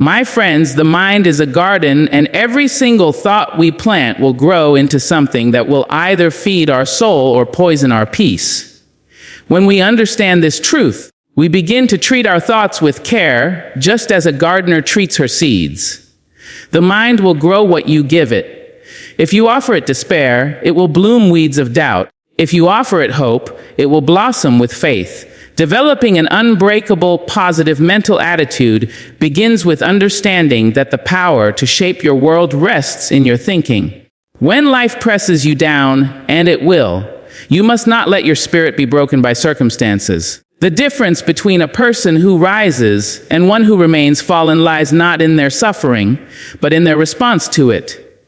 My friends, the mind is a garden, and every single thought we plant will grow into something that will either feed our soul or poison our peace. When we understand this truth, we begin to treat our thoughts with care, just as a gardener treats her seeds. The mind will grow what you give it. If you offer it despair, it will bloom weeds of doubt. If you offer it hope, it will blossom with faith. Developing an unbreakable, positive mental attitude begins with understanding that the power to shape your world rests in your thinking. When life presses you down, and it will, you must not let your spirit be broken by circumstances. The difference between a person who rises and one who remains fallen lies not in their suffering, but in their response to it.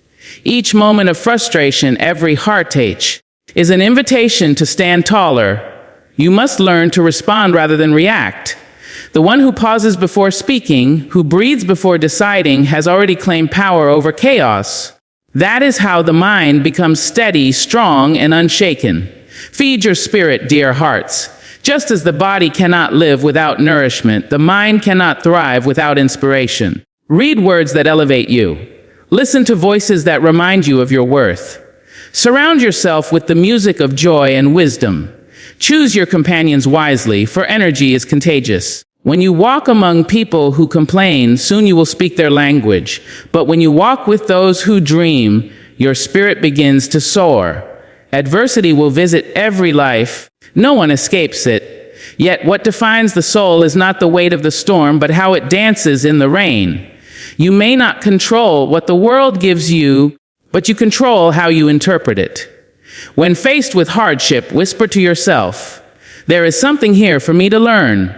Each moment of frustration, every heartache, is an invitation to stand taller. You must learn to respond rather than react. The one who pauses before speaking, who breathes before deciding, has already claimed power over chaos. That is how the mind becomes steady, strong, and unshaken. Feed your spirit, dear hearts. Just as the body cannot live without nourishment, the mind cannot thrive without inspiration. Read words that elevate you. Listen to voices that remind you of your worth. Surround yourself with the music of joy and wisdom. Choose your companions wisely, for energy is contagious. When you walk among people who complain, soon you will speak their language. But when you walk with those who dream, your spirit begins to soar. Adversity will visit every life. No one escapes it. Yet what defines the soul is not the weight of the storm, but how it dances in the rain. You may not control what the world gives you, but you control how you interpret it. When faced with hardship, whisper to yourself, "There is something here for me to learn."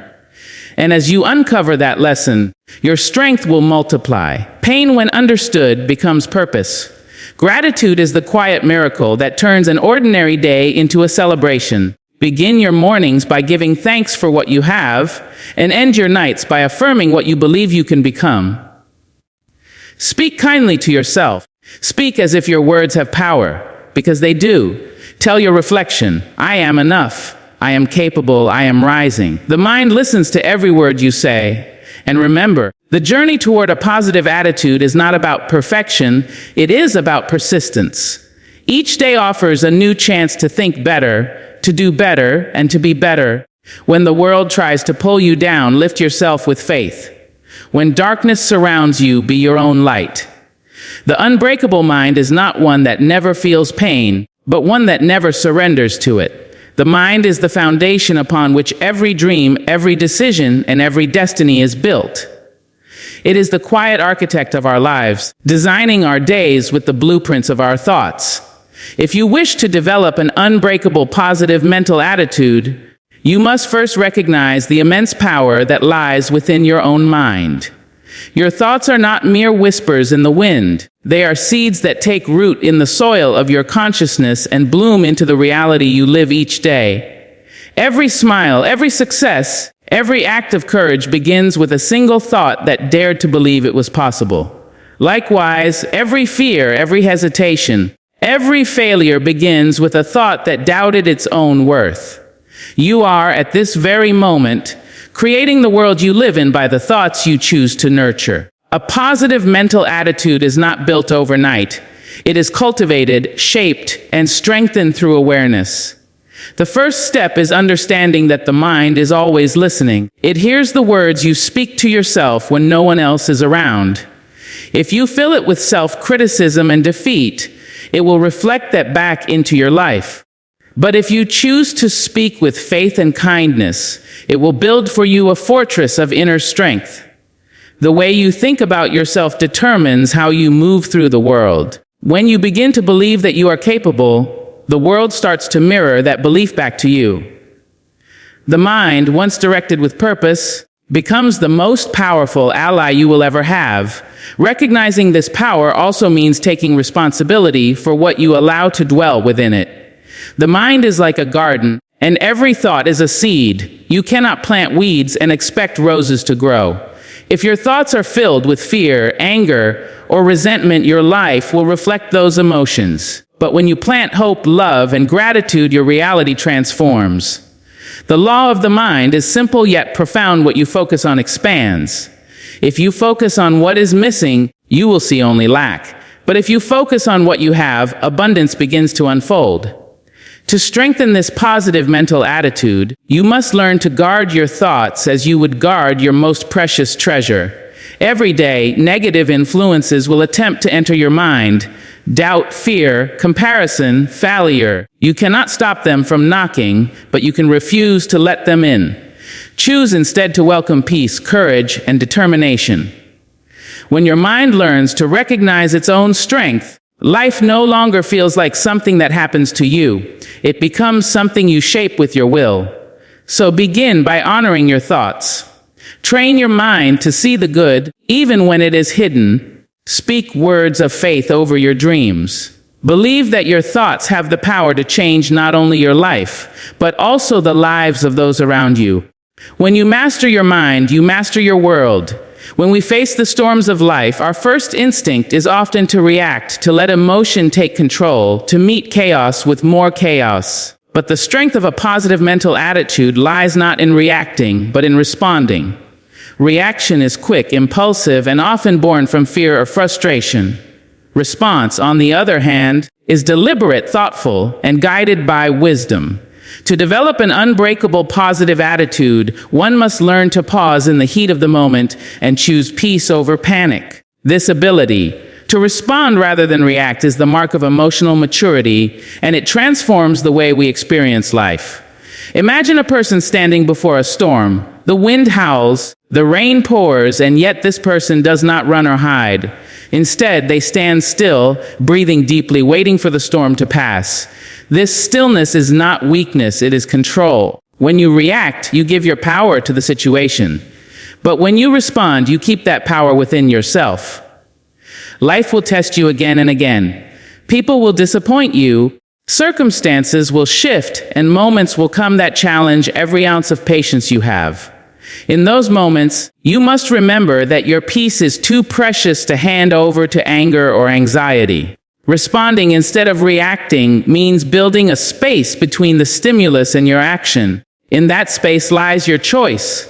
And as you uncover that lesson, your strength will multiply. Pain, when understood, becomes purpose. Gratitude is the quiet miracle that turns an ordinary day into a celebration. Begin your mornings by giving thanks for what you have, and end your nights by affirming what you believe you can become. Speak kindly to yourself. Speak as if your words have power, because they do. Tell your reflection, "I am enough. I am capable. I am rising." The mind listens to every word you say. And remember, the journey toward a positive attitude is not about perfection, it is about persistence. Each day offers a new chance to think better, to do better, and to be better. When the world tries to pull you down, lift yourself with faith. When darkness surrounds you, be your own light. The unbreakable mind is not one that never feels pain, but one that never surrenders to it. The mind is the foundation upon which every dream, every decision, and every destiny is built. It is the quiet architect of our lives, designing our days with the blueprints of our thoughts. If you wish to develop an unbreakable positive mental attitude, you must first recognize the immense power that lies within your own mind. Your thoughts are not mere whispers in the wind. They are seeds that take root in the soil of your consciousness and bloom into the reality you live each day. Every smile, every success, every act of courage begins with a single thought that dared to believe it was possible. Likewise, every fear, every hesitation, every failure begins with a thought that doubted its own worth. You are, at this very moment, creating the world you live in by the thoughts you choose to nurture. A positive mental attitude is not built overnight. It is cultivated, shaped, and strengthened through awareness. The first step is understanding that the mind is always listening. It hears the words you speak to yourself when no one else is around. If you fill it with self-criticism and defeat, it will reflect that back into your life. But if you choose to speak with faith and kindness, it will build for you a fortress of inner strength. The way you think about yourself determines how you move through the world. When you begin to believe that you are capable, the world starts to mirror that belief back to you. The mind, once directed with purpose, becomes the most powerful ally you will ever have. Recognizing this power also means taking responsibility for what you allow to dwell within it. The mind is like a garden, and every thought is a seed. You cannot plant weeds and expect roses to grow. If your thoughts are filled with fear, anger, or resentment, your life will reflect those emotions. But when you plant hope, love, and gratitude, your reality transforms. The law of the mind is simple yet profound. What you focus on expands. If you focus on what is missing, you will see only lack. But if you focus on what you have, abundance begins to unfold. To strengthen this positive mental attitude, you must learn to guard your thoughts as you would guard your most precious treasure. Every day, negative influences will attempt to enter your mind. Doubt, fear, comparison, failure. You cannot stop them from knocking, but you can refuse to let them in. Choose instead to welcome peace, courage, and determination. When your mind learns to recognize its own strength, life no longer feels like something that happens to you. It becomes something you shape with your will. So begin by honoring your thoughts. Train your mind to see the good, even when it is hidden. Speak words of faith over your dreams. Believe that your thoughts have the power to change not only your life, but also the lives of those around you. When you master your mind, you master your world. When we face the storms of life, our first instinct is often to react, to let emotion take control, to meet chaos with more chaos. But the strength of a positive mental attitude lies not in reacting, but in responding. Reaction is quick, impulsive, and often born from fear or frustration. Response, on the other hand, is deliberate, thoughtful, and guided by wisdom. To develop an unbreakable positive attitude, one must learn to pause in the heat of the moment and choose peace over panic. This ability to respond rather than react is the mark of emotional maturity, and it transforms the way we experience life. Imagine a person standing before a storm. The wind howls, the rain pours, and yet this person does not run or hide. Instead, they stand still, breathing deeply, waiting for the storm to pass. This stillness is not weakness, it is control. When you react, you give your power to the situation. But when you respond, you keep that power within yourself. Life will test you again and again. People will disappoint you. Circumstances will shift, and moments will come that challenge every ounce of patience you have. In those moments, you must remember that your peace is too precious to hand over to anger or anxiety. Responding instead of reacting means building a space between the stimulus and your action. In that space lies your choice,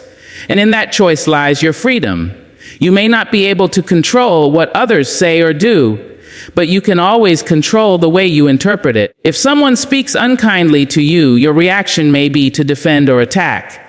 and in that choice lies your freedom. You may not be able to control what others say or do, but you can always control the way you interpret it. If someone speaks unkindly to you, your reaction may be to defend or attack.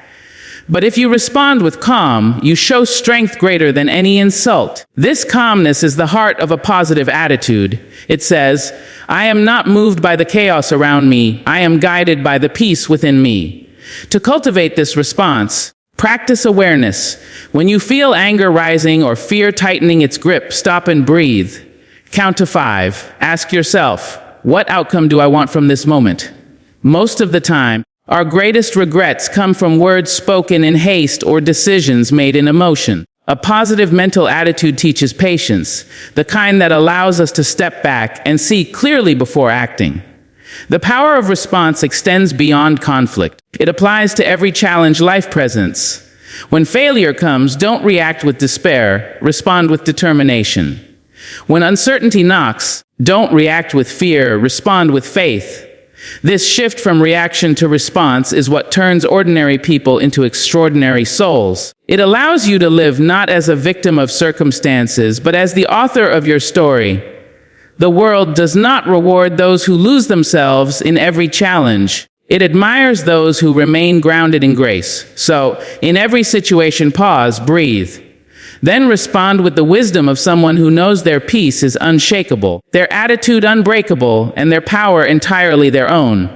But if you respond with calm, you show strength greater than any insult. This calmness is the heart of a positive attitude. It says, I am not moved by the chaos around me. I am guided by the peace within me. To cultivate this response, practice awareness. When you feel anger rising or fear tightening its grip, stop and breathe. Count to 5. Ask yourself, what outcome do I want from this moment? Most of the time, our greatest regrets come from words spoken in haste or decisions made in emotion. A positive mental attitude teaches patience, the kind that allows us to step back and see clearly before acting. The power of response extends beyond conflict. It applies to every challenge life presents. When failure comes, don't react with despair, respond with determination. When uncertainty knocks, don't react with fear, respond with faith. This shift from reaction to response is what turns ordinary people into extraordinary souls. It allows you to live not as a victim of circumstances, but as the author of your story. The world does not reward those who lose themselves in every challenge. It admires those who remain grounded in grace. So, in every situation, pause, breathe. Then respond with the wisdom of someone who knows their peace is unshakable, their attitude unbreakable, and their power entirely their own.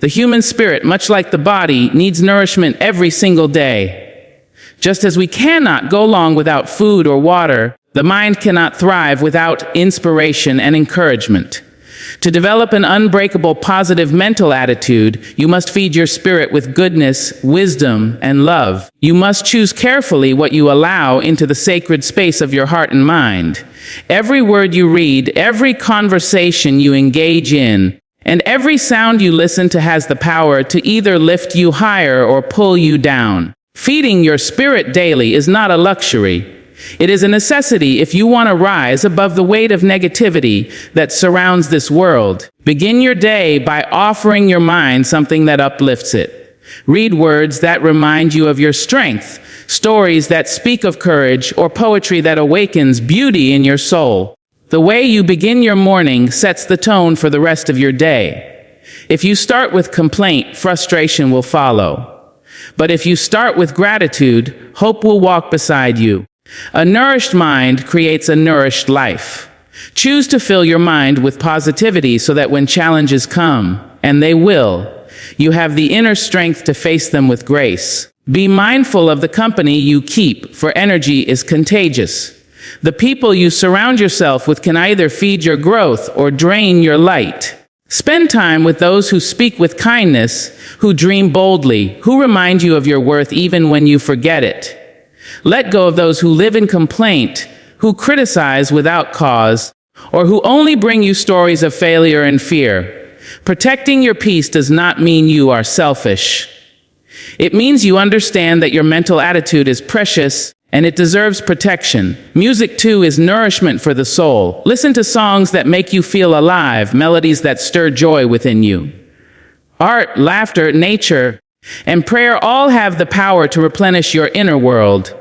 The human spirit, much like the body, needs nourishment every single day. Just as we cannot go long without food or water, the mind cannot thrive without inspiration and encouragement. To develop an unbreakable positive mental attitude, you must feed your spirit with goodness, wisdom, and love. You must choose carefully what you allow into the sacred space of your heart and mind. Every word you read, every conversation you engage in, and every sound you listen to has the power to either lift you higher or pull you down. Feeding your spirit daily is not a luxury. It is a necessity if you want to rise above the weight of negativity that surrounds this world. Begin your day by offering your mind something that uplifts it. Read words that remind you of your strength. stories that speak of courage, or poetry that awakens beauty in your soul. The way you begin your morning sets the tone for the rest of your day. If you start with complaint, frustration will follow. But if you start with gratitude, hope will walk beside you. A nourished mind creates a nourished life. Choose to fill your mind with positivity so that when challenges come, and they will, you have the inner strength to face them with grace. Be mindful of the company you keep, for energy is contagious. The people you surround yourself with can either feed your growth or drain your light. Spend time with those who speak with kindness, who dream boldly, who remind you of your worth even when you forget it. Let go of those who live in complaint, who criticize without cause, or who only bring you stories of failure and fear. Protecting your peace does not mean you are selfish. It means you understand that your mental attitude is precious and it deserves protection. Music, too, is nourishment for the soul. Listen to songs that make you feel alive, melodies that stir joy within you. Art, laughter, nature, and prayer all have the power to replenish your inner world.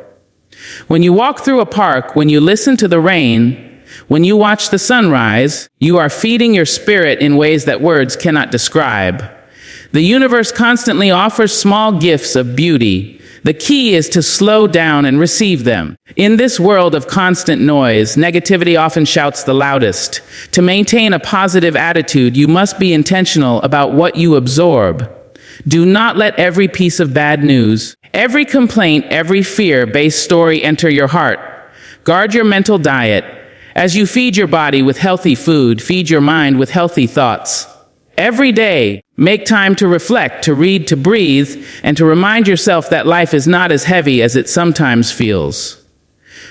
When you walk through a park, when you listen to the rain, when you watch the sunrise, you are feeding your spirit in ways that words cannot describe. The universe constantly offers small gifts of beauty. The key is to slow down and receive them. In this world of constant noise, negativity often shouts the loudest. To maintain a positive attitude, you must be intentional about what you absorb. Do not let every piece of bad news, every complaint, every fear-based story enter your heart. Guard your mental diet. As you feed your body with healthy food, feed your mind with healthy thoughts. Every day, make time to reflect, to read, to breathe, and to remind yourself that life is not as heavy as it sometimes feels.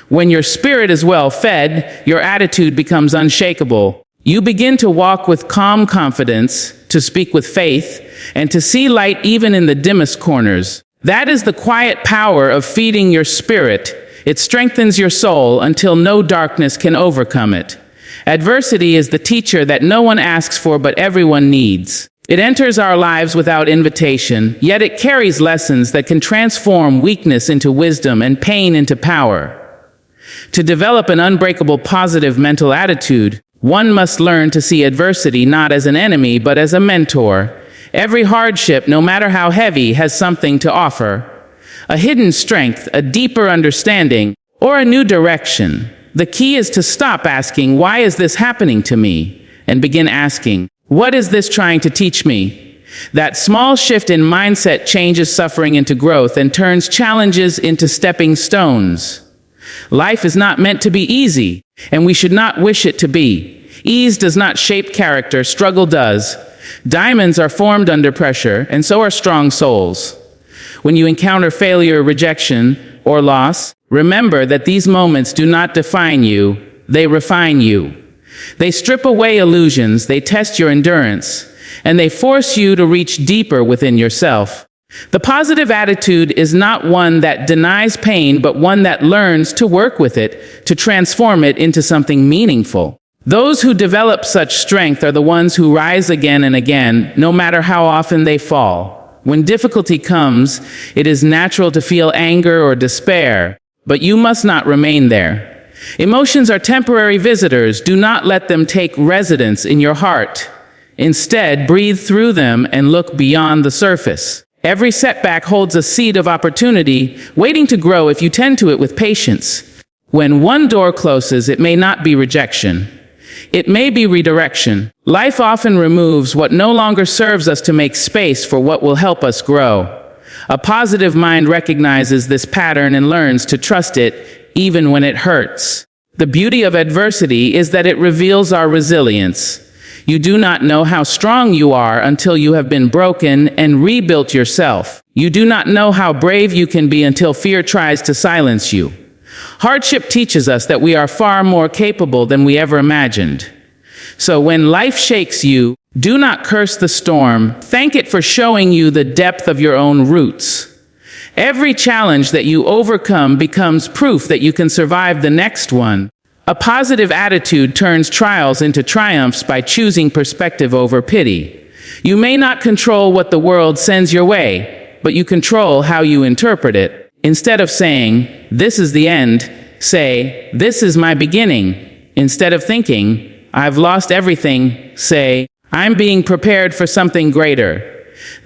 When your spirit is well fed, your attitude becomes unshakable. You begin to walk with calm confidence, to speak with faith, and to see light even in the dimmest corners. That is the quiet power of feeding your spirit. It strengthens your soul until no darkness can overcome it. Adversity is the teacher that no one asks for but everyone needs. It enters our lives without invitation, yet it carries lessons that can transform weakness into wisdom and pain into power. To develop an unbreakable positive mental attitude, one must learn to see adversity not as an enemy but as a mentor. Every hardship, no matter how heavy, has something to offer. A hidden strength, a deeper understanding, or a new direction. The key is to stop asking, "Why is this happening to me?" and begin asking, "What is this trying to teach me?" That small shift in mindset changes suffering into growth and turns challenges into stepping stones. Life is not meant to be easy, and we should not wish it to be. Ease does not shape character, struggle does. Diamonds are formed under pressure, and so are strong souls. When you encounter failure, rejection, or loss, remember that these moments do not define you, they refine you. They strip away illusions, they test your endurance, and they force you to reach deeper within yourself. The positive attitude is not one that denies pain, but one that learns to work with it, to transform it into something meaningful. Those who develop such strength are the ones who rise again and again, no matter how often they fall. When difficulty comes, it is natural to feel anger or despair, but you must not remain there. Emotions are temporary visitors. Do not let them take residence in your heart. Instead, breathe through them and look beyond the surface. Every setback holds a seed of opportunity, waiting to grow if you tend to it with patience. When one door closes, it may not be rejection. It may be redirection. Life often removes what no longer serves us to make space for what will help us grow. A positive mind recognizes this pattern and learns to trust it, even when it hurts. The beauty of adversity is that it reveals our resilience. You do not know how strong you are until you have been broken and rebuilt yourself. You do not know how brave you can be until fear tries to silence you. Hardship teaches us that we are far more capable than we ever imagined. So when life shakes you, do not curse the storm. Thank it for showing you the depth of your own roots. Every challenge that you overcome becomes proof that you can survive the next one. A positive attitude turns trials into triumphs by choosing perspective over pity. You may not control what the world sends your way, but you control how you interpret it. Instead of saying, "This is the end," say, "This is my beginning." Instead of thinking, "I've lost everything," say, "I'm being prepared for something greater."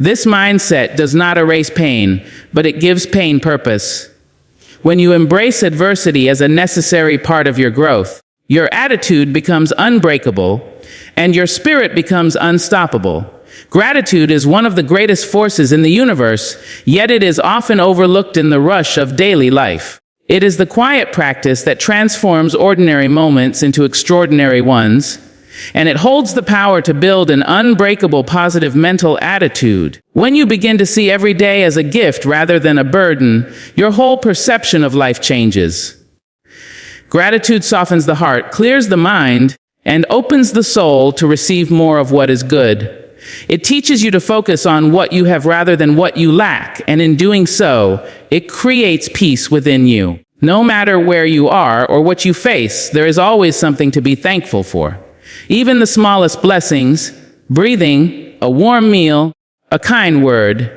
This mindset does not erase pain, but it gives pain purpose. When you embrace adversity as a necessary part of your growth, your attitude becomes unbreakable, and your spirit becomes unstoppable. Gratitude is one of the greatest forces in the universe, yet it is often overlooked in the rush of daily life. It is the quiet practice that transforms ordinary moments into extraordinary ones, and it holds the power to build an unbreakable positive mental attitude. When you begin to see every day as a gift rather than a burden, your whole perception of life changes. Gratitude softens the heart, clears the mind, and opens the soul to receive more of what is good. It teaches you to focus on what you have rather than what you lack, and in doing so, it creates peace within you. No matter where you are or what you face, there is always something to be thankful for. Even the smallest blessings, breathing, a warm meal, a kind word,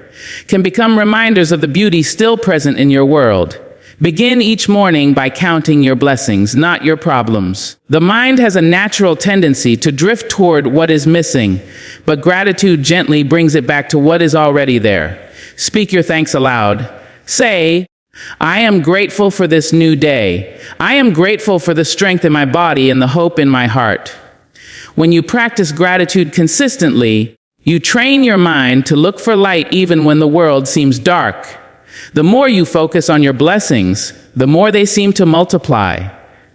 can become reminders of the beauty still present in your world. Begin each morning by counting your blessings, not your problems. The mind has a natural tendency to drift toward what is missing, but gratitude gently brings it back to what is already there. Speak your thanks aloud. Say, "I am grateful for this new day. I am grateful for the strength in my body and the hope in my heart." When you practice gratitude consistently, you train your mind to look for light even when the world seems dark. The more you focus on your blessings, the more they seem to multiply.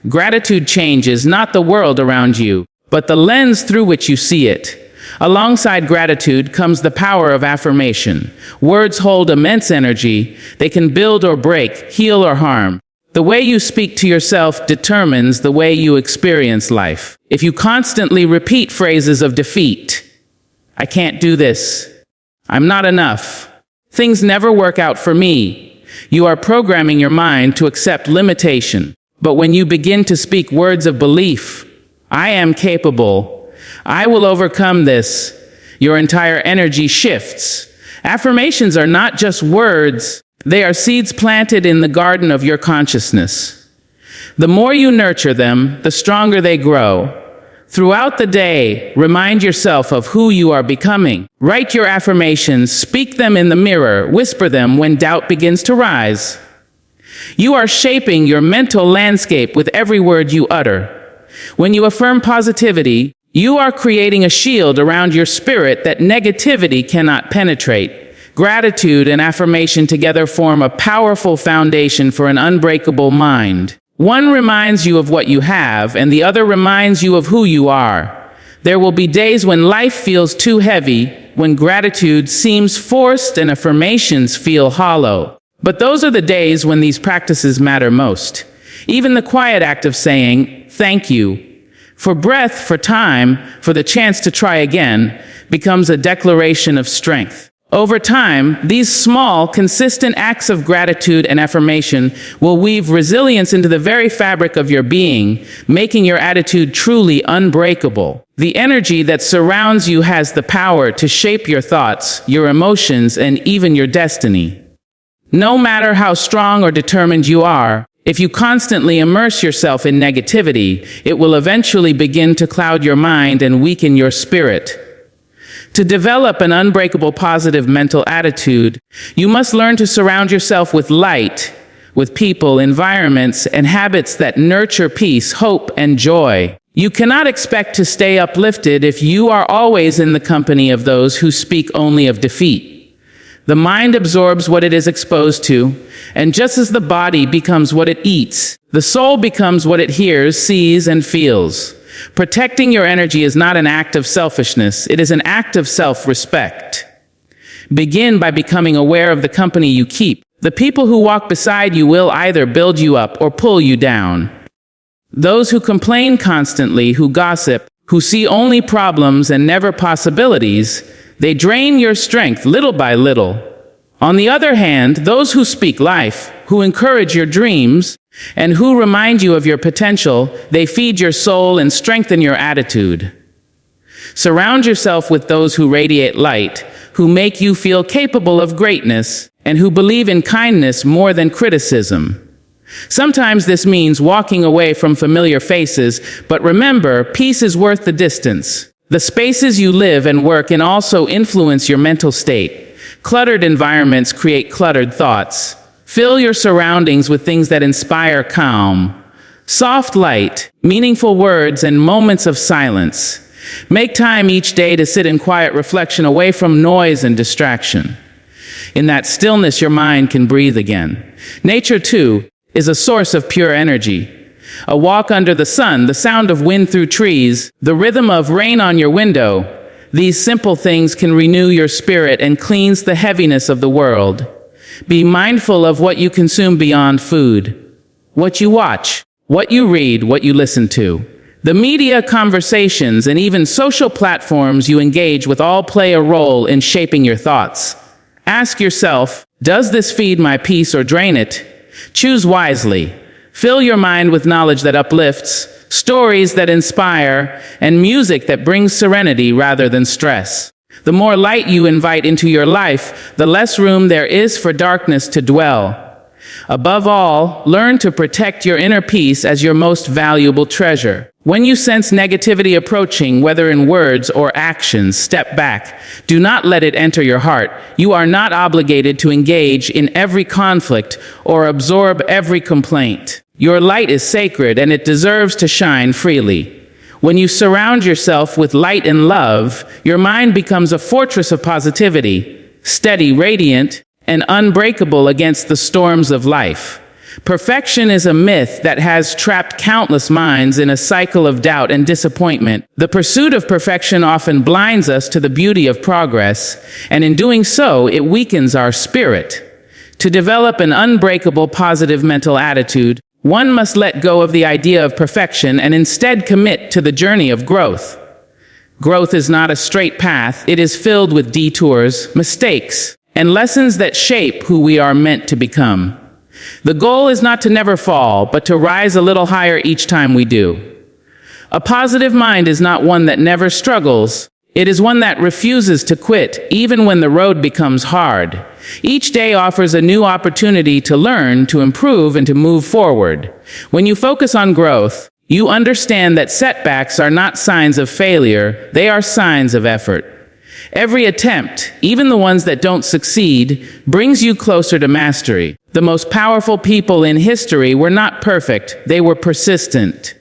Gratitude changes not the world around you, but the lens through which you see it. Alongside gratitude comes the power of affirmation. Words hold immense energy. They can build or break, heal or harm. The way you speak to yourself determines the way you experience life. If you constantly repeat phrases of defeat, "I can't do this," "I'm not enough," "Things never work out for me," you are programming your mind to accept limitation. But when you begin to speak words of belief, "I am capable," "I will overcome this," your entire energy shifts. Affirmations are not just words, they are seeds planted in the garden of your consciousness. The more you nurture them, the stronger they grow. Throughout the day, remind yourself of who you are becoming. Write your affirmations, speak them in the mirror, whisper them when doubt begins to rise. You are shaping your mental landscape with every word you utter. When you affirm positivity, you are creating a shield around your spirit that negativity cannot penetrate. Gratitude and affirmation together form a powerful foundation for an unbreakable mind. One reminds you of what you have, and the other reminds you of who you are. There will be days when life feels too heavy, when gratitude seems forced and affirmations feel hollow. But those are the days when these practices matter most. Even the quiet act of saying, "Thank you," for breath, for time, for the chance to try again, becomes a declaration of strength. Over time, these small, consistent acts of gratitude and affirmation will weave resilience into the very fabric of your being, making your attitude truly unbreakable. The energy that surrounds you has the power to shape your thoughts, your emotions, and even your destiny. No matter how strong or determined you are, if you constantly immerse yourself in negativity, it will eventually begin to cloud your mind and weaken your spirit. To develop an unbreakable positive mental attitude, you must learn to surround yourself with light, with people, environments, and habits that nurture peace, hope, and joy. You cannot expect to stay uplifted if you are always in the company of those who speak only of defeat. The mind absorbs what it is exposed to, and just as the body becomes what it eats, the soul becomes what it hears, sees, and feels. Protecting your energy is not an act of selfishness, it is an act of self-respect. Begin by becoming aware of the company you keep. The people who walk beside you will either build you up or pull you down. Those who complain constantly, who gossip, who see only problems and never possibilities, they drain your strength little by little. On the other hand, those who speak life, who encourage your dreams, and who remind you of your potential, they feed your soul and strengthen your attitude. Surround yourself with those who radiate light, who make you feel capable of greatness, and who believe in kindness more than criticism. Sometimes this means walking away from familiar faces, but remember, peace is worth the distance. The spaces you live and work in also influence your mental state. Cluttered environments create cluttered thoughts. Fill your surroundings with things that inspire calm, soft light, meaningful words, and moments of silence. Make time each day to sit in quiet reflection away from noise and distraction. In that stillness, your mind can breathe again. Nature, too, is a source of pure energy. A walk under the sun, the sound of wind through trees, the rhythm of rain on your window, these simple things can renew your spirit and cleanse the heaviness of the world. Be mindful of what you consume beyond food, what you watch, what you read, what you listen to. The media, conversations, and even social platforms you engage with all play a role in shaping your thoughts. Ask yourself, does this feed my peace or drain it? Choose wisely. Fill your mind with knowledge that uplifts, stories that inspire, and music that brings serenity rather than stress. The more light you invite into your life, the less room there is for darkness to dwell. Above all, learn to protect your inner peace as your most valuable treasure. When you sense negativity approaching, whether in words or actions, step back. Do not let it enter your heart. You are not obligated to engage in every conflict or absorb every complaint. Your light is sacred and it deserves to shine freely. When you surround yourself with light and love, your mind becomes a fortress of positivity, steady, radiant, and unbreakable against the storms of life. Perfection is a myth that has trapped countless minds in a cycle of doubt and disappointment. The pursuit of perfection often blinds us to the beauty of progress, and in doing so, it weakens our spirit. To develop an unbreakable positive mental attitude, one must let go of the idea of perfection and instead commit to the journey of growth. Growth is not a straight path. It is filled with detours, mistakes, and lessons that shape who we are meant to become. The goal is not to never fall, but to rise a little higher each time we do. A positive mind is not one that never struggles. It is one that refuses to quit, even when the road becomes hard. Each day offers a new opportunity to learn, to improve, and to move forward. When you focus on growth, you understand that setbacks are not signs of failure, they are signs of effort. Every attempt, even the ones that don't succeed, brings you closer to mastery. The most powerful people in history were not perfect, they were persistent.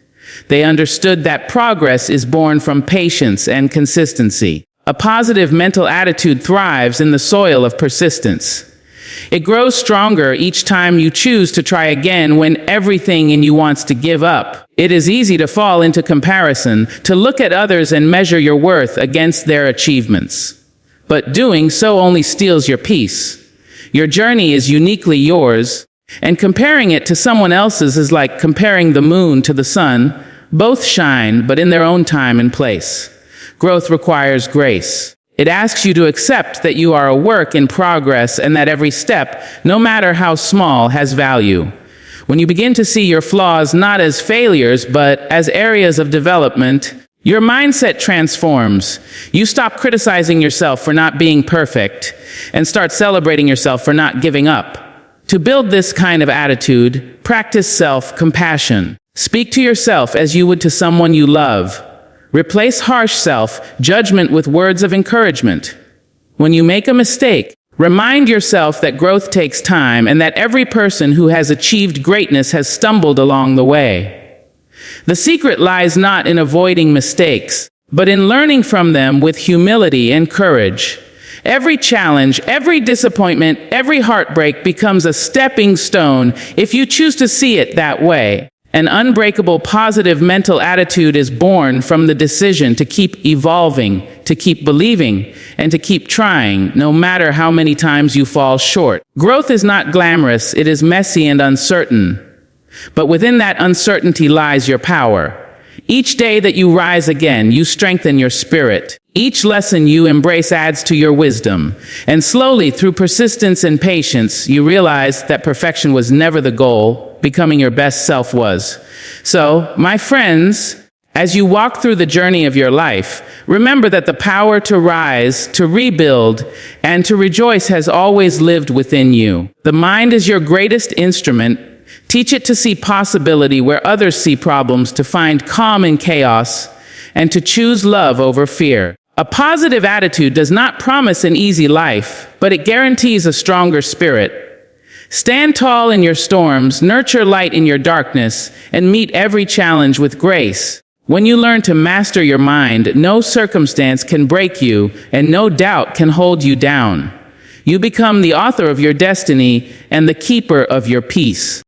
They understood that progress is born from patience and consistency. A positive mental attitude thrives in the soil of persistence. It grows stronger each time you choose to try again when everything in you wants to give up. It is easy to fall into comparison, to look at others and measure your worth against their achievements. But doing so only steals your peace. Your journey is uniquely yours, and comparing it to someone else's is like comparing the moon to the sun. Both shine, but in their own time and place. Growth requires grace. It asks you to accept that you are a work in progress and that every step, no matter how small, has value. When you begin to see your flaws not as failures, but as areas of development, your mindset transforms. You stop criticizing yourself for not being perfect and start celebrating yourself for not giving up. To build this kind of attitude, practice self-compassion. Speak to yourself as you would to someone you love. Replace harsh self-judgment with words of encouragement. When you make a mistake, remind yourself that growth takes time and that every person who has achieved greatness has stumbled along the way. The secret lies not in avoiding mistakes, but in learning from them with humility and courage. Every challenge, every disappointment, every heartbreak becomes a stepping stone if you choose to see it that way. An unbreakable positive mental attitude is born from the decision to keep evolving, to keep believing, and to keep trying, no matter how many times you fall short. Growth is not glamorous, it is messy and uncertain. But within that uncertainty lies your power. Each day that you rise again, you strengthen your spirit. Each lesson you embrace adds to your wisdom. And slowly, through persistence and patience, you realize that perfection was never the goal, becoming your best self was. So, my friends, as you walk through the journey of your life, Remember that the power to rise, to rebuild, and to rejoice has always lived within you. The mind is your greatest instrument. Teach it to see possibility where others see problems, to find calm in chaos, and to choose love over fear. A positive attitude does not promise an easy life, but it guarantees a stronger spirit. Stand tall in your storms, nurture light in your darkness, and meet every challenge with grace. When you learn to master your mind, no circumstance can break you, and no doubt can hold you down. You become the author of your destiny and the keeper of your peace.